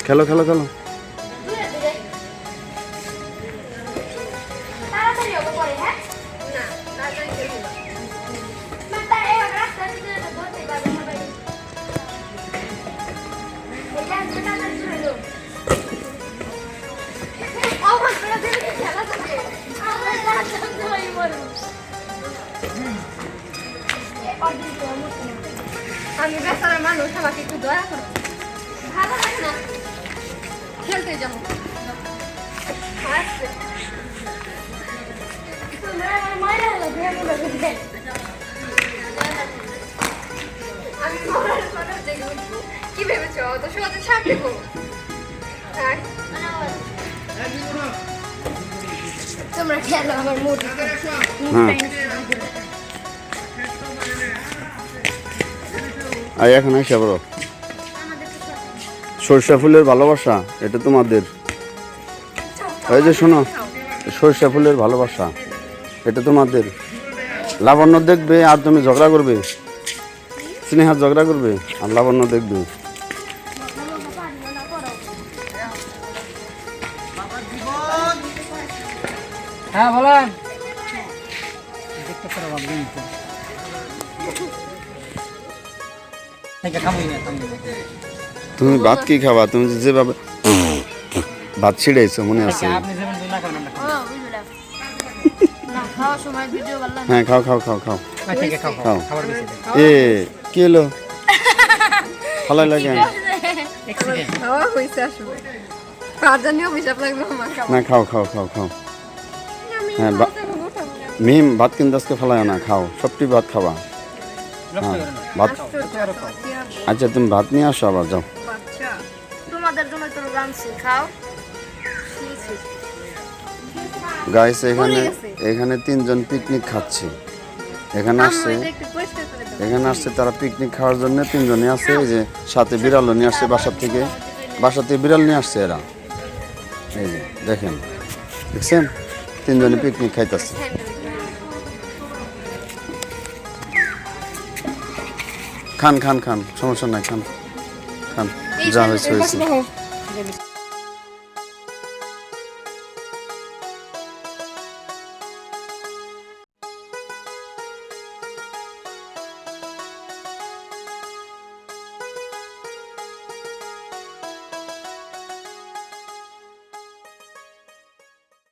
খেলো খেলো খেলো। আমি বেচারা মানুষ, আমাকে একটু দয়া করো। ভালো লাগে না, খেলতে যাবো। আমি কি ভেবেছ? তো সহজে ছাড় দেবো। তোমরা খেলো, আমার মুড আর এখন এসে বলো, সরষা ফুলের ভালোবাসা এটা তোমাদের। এই যে শোনো, সরষা ফুলের ভালোবাসা এটা তোমাদের। লাবণ্য দেখবে আর তুমি ঝগড়া করবে, স্নেহা ঝগড়া করবে আর লাবণ্য দেখবে। হ্যাঁ বলেন। তুমি ভাত কি খাবা? তুমি যেভাবে ভাত ছিঁড়েছো মনে আছে? হ্যাঁ খাও খাও খাও খাও খাও। এ কি হলো? ভালো লাগে না? খাও খাও খাও খাও। হ্যাঁ মিম ভাত কিন্তু আজকে ফেলায় না, খাও সবটি ভাত খাবা। হ্যাঁ ভাত। আচ্ছা তুমি ভাত নিয়ে আসো আবার, যাও। গাইস এখানে তিনজন পিকনিক খাচ্ছে। এখানে আসছে তারা পিকনিক খাওয়ার জন্য। তিনজনে আছে, এই যে সাথে বিড়ালও নিয়ে আসছে বাসা থেকে বিড়াল নিয়ে আসছে এরা। এই যে দেখেন, দেখছেন তিনজনে পিকনিক খাইতেছে। খান খান খান, সমস্যা নাই, খান খান, যা হয়েছে হয়েছে।